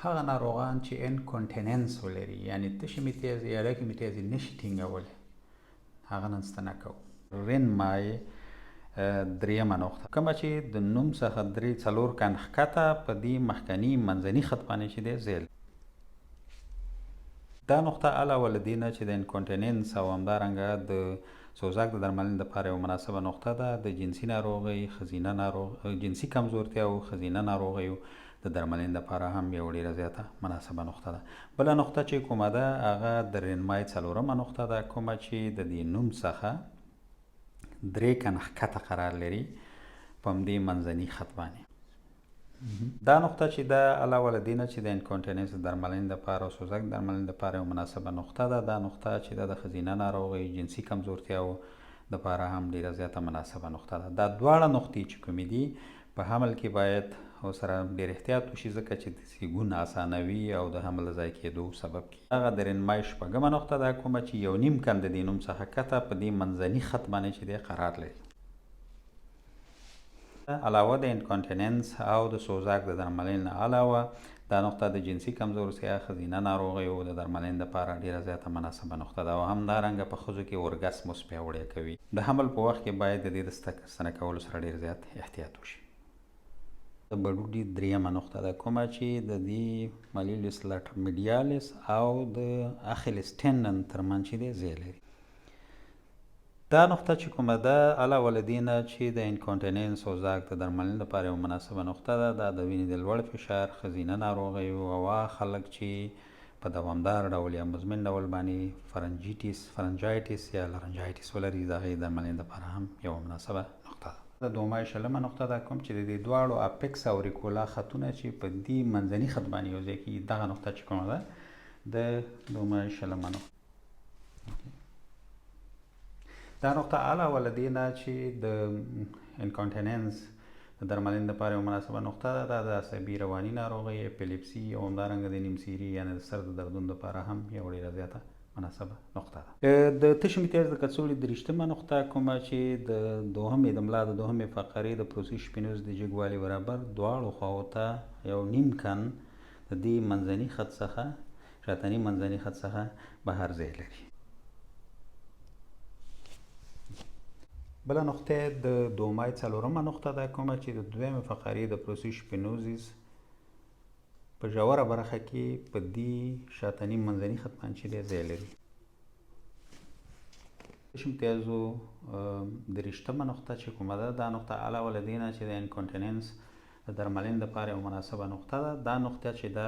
هغه ناروغان چې انکونټیننس ولري، یعنی تشې میتیازې یا ډکې میتیازې نشي ټینګولی، هغه نن ستنه کوو. رین مای درېیمه نقطه، کومه چې د نوم څخه 3-4 کن ښکته په دې مخکني منځني خط باندې چې دی زیل. دا نقطه علاوه له دې نه چې د انکونټیننس او همدارنګه د سوزاک د درملنې لپاره یوه مناسبه نقطه ده. د جنسي ناروغۍ، جنسي کمزورتیا او ښځینه ناروغیو د درملنې لپاره هم یوه ډېره زیاته مناسبه نقطه ده. بله نقطه چې کومه ده هغه د رینمای 4مه نقطه ده، کومه چې د دې نوم څخه 3 کن ښکته قرار لري په همدې منځني خط باندې. دا نقطه چې ده علاوه له دې نه چې د انکونټیننس د درملنې لپاره او سوزک د درملنې لپاره یوه مناسبه نقطه ده، دا نقطه چې ده د ښځینه ناروغۍ، جنسي کمزورتیاو لپاره هم ډېره زیاته مناسبه نقطه ده. دا دواړه نقطې چې کومې دي په حمل کې باید ورسره ډېر احتیاط وشي، ځکه چې د زیږون اسانوي او د حمل ضایع کېدو سبب کېږي. هغه د رینمای 6مه نقطه ده، کومه چې 1.5 کن د دې نوم څخه کته په دې منځني خط باندې چې دی قرار لري. علاوه د انکونټیننس او د سوزاک د درملنې نه علاوه دا نقطه د جنسي کمزورتیا، ښځینه ناروغیو د درملنې لپاره ډېره زیاته مناسبه نقطه ده او همدارنګه په ښځو کې اورګسموس پیاوړی کوي. د حمل په وخت کې باید د دې د ستنه کولو سره ډېر زیات احتیاط وشي. د بډوډي 3مه نقطه ده، کومه چې د دې مالیولیس میډیالیس او د اخیلس ټینډن ترمنځ چې دی ځای لري. دا نقطه چې کومه ده علاوه له دې نه چې د انکونټیننس او سوزاک د درملنې لپاره یوه مناسبه نقطه ده، دا د وینې د لوړ فشار، ښځینه ناروغیو او هغه خلک چې په دوامدار ډول یا مزمن ډول باندې فرنجایټس یا لارنجایټس ولري، د هغې درملنې لپاره هم یوه مناسبه نقطه ده. د 2مه نقطه ده، کوم چې د دې دواړو اپیکس او ریکولا خطونه چې په دې منځني خط باندې یو ځای کېږي، دغه نقطه چې کومه ده د 2مه نقطه. دا نقطه علاوه له دې نه چې د انکونټیننس د درملنې لپاره یوه مناسبه نقطه ده، دا د عصبي رواني ناروغۍ، اپیلیپسي او همدارنګه د نیمسیري یعنې د سر د دردونو لپاره هم یوه ډېره زیاته مناسبه نقطه ده. د تشې میتیاز د کڅوړې 30مه نقطه، کومه چې د ملا د 2مې فقرې د پروسیس شپینوز د جګوالي برابر دواړو خواو ته 1.5 کن د دې منځني خط څخه، شاتني منځني خط څخه بهر ځای لري. بله نقطه د 2مای 4مه نقطه ده، کومه چې د 2مې فقرې د پروسیس شپینوزیس په ژوره برخه کې په دې شاتني منځني خط باندې چې دی ځای لري. تشې میتیازو 30مه نقطه چې کومه ده، دا نقطه علاوه له دې نه چې د انکونټیننس د درملنې لپاره یوه مناسبه نقطه ده، دا نقطه چې ده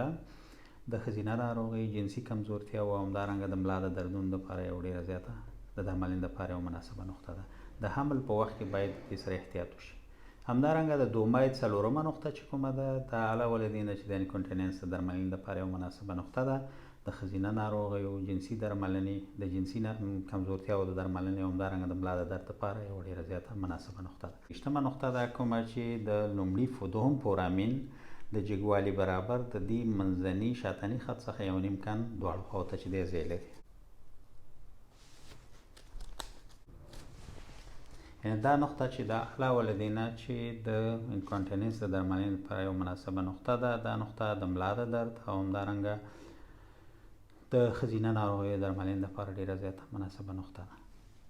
د ښځینه ناروغۍ، جنسي کمزورتیا او همدارنګه د ملا د دردونو لپاره یوه ډېره زیاته د درملنې لپاره یوه مناسبه نقطه ده. د حمل په وخت کې باید دې سره احتیاط وشي. همدارنګه د 2مای 4مه نقطه چې کومه ده، دا علاوه له دې نه چې د انکونټیننس د درملنې لپاره یوه مناسبه نقطه ده، د ښځینه ناروغیو، جنسي درملنې، د جنسي کمزورتیاو د درملنې او همدارنګه د ملا د درد لپاره یوه ډېره زیاته مناسبه نقطه ده. 30مه نقطه ده، کومه چې د لومړي 2 فورامین د جګوالي برابر د دې منځني شاتني خط څخه 1.5 کن دواړو خواو ته چې دی ځای لري. یعنې دا نقطه چې دا علاوه له دې نه چې د انکونټیننس د درملنې لپاره یوه مناسبه نقطه ده، دا نقطه د ملا د درد او همدارنګه د ښځینه ناروغیو د درملنې لپاره ډېره زیاته مناسبه نقطه ده.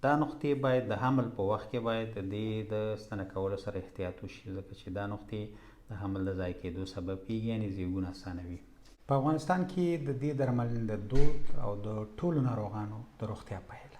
دا نقطې باید د حمل په وخت کې باید د دې د ستنه کولو سره احتیاط وشي، ځکه چې دا نقطې د حمل د ضایع کېدو سبب کېږي، یعنې زیږون اسانوي. په افغانستان کې د دې درملنې د دود او د ټولو ناروغانو د روغتیا په هیله